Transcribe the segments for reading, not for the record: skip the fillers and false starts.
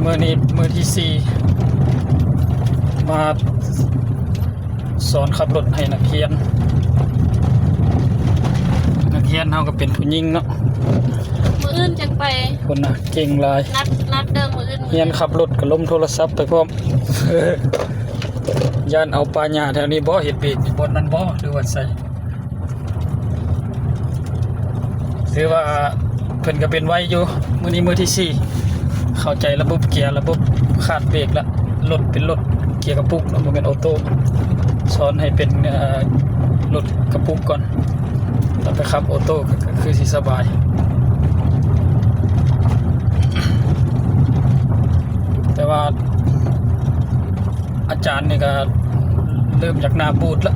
มื่อนี้มื้อที่4มาสอนขับรถให้นักเรียนเฮาก็เป็นผู้หญิงเนาะมื้ออื่นจังไปคนน่ะเก่งหลายนัดเดิมมื้ออื่นเรียนขับรถก็ล้มโทรศัพท์ไปพร้อมย่านเอาปลาหญ้าแถวนี้บ่เฮ็ดเบรกบ่นั้นบ่หรือว่าใส่ถือว่าเพิ่นก็เป็นไวอยู่มื้อนี้มื้อที่4เข้าใจระบบเกียร์ระบบคาดเบรกละรถเป็นรถเกียร์กระปุกเนาะบ่แม่นออโต้สอนให้เป็นรถกระปุกก่อนแล้วไปขับออโต้ก็คือสิสบายแต่ว่าอาจารย์นี่ก็เริ่มจากหน้าบูดแล้ว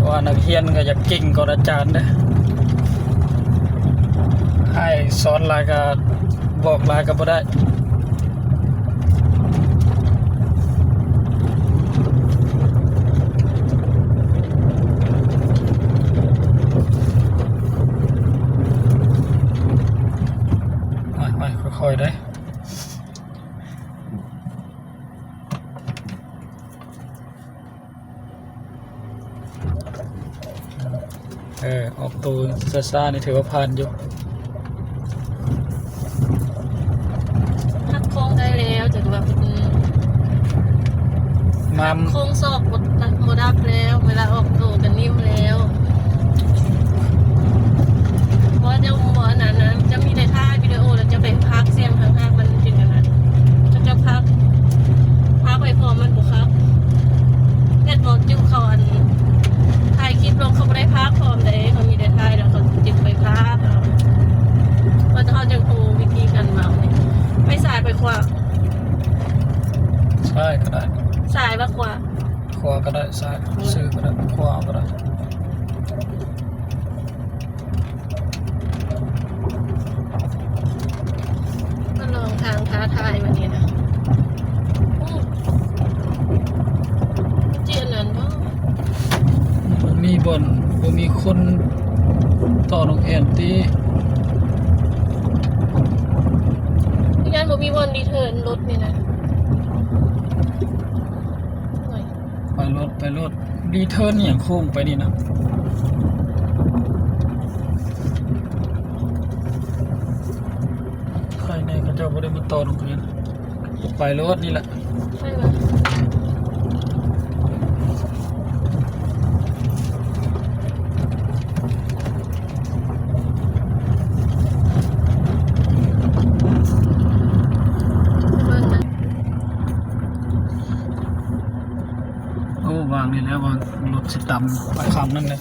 ว่านักเรียนก็อยากเก่งกว่าอาจารย์นะให้สอนลายก็บอกลายก็บ่ได้ไม่ค่อยๆได้ออกตัวซ่าๆนี่ถือว่าผ่านอยู่หักโค้งได้แล้วจังว่าโค้งซอกบ่ดับแล้วเวลาออกตัวกันนิ่มแล้วเพราะเดี๋ยวหมอนั้นนะจะมีในท่าวิดีโอแล้วจะไปพักเสียงข้างๆมันเป็นอย่างนั้นจะพักไปพอมันบุครับเน็ตบอกจิ้วเขาอันถ่ายคลิปลงเขาไม่ได้พักพร้อมเลยเขามีในท่าแล้วเขาจิ้วไปพักเพราะเขาจะครูวิธีการเมาเนี่ยไม่สายไปขวาใช่ก็ได้สายบ้าขวาก็ได้ซ้ายซื้อก็ได้ขวาก็ได้ก็ลองทางท้าทายวันนี้นะเจียนนั้นบ่มีบ่นบ่มีคนต่อน้องแอนตีงานบ่มีวันรีเทิร์นรถนี่นะไปรถรีเทิร์นอย่างโค้งไปนี่นะใครในเขาเจ้าบ่ได้มาต่อตรงนี้ไปรถนี่แหละใช่ไหมวางนี่แล้ววางรถสิตำไปคำนั่นเลย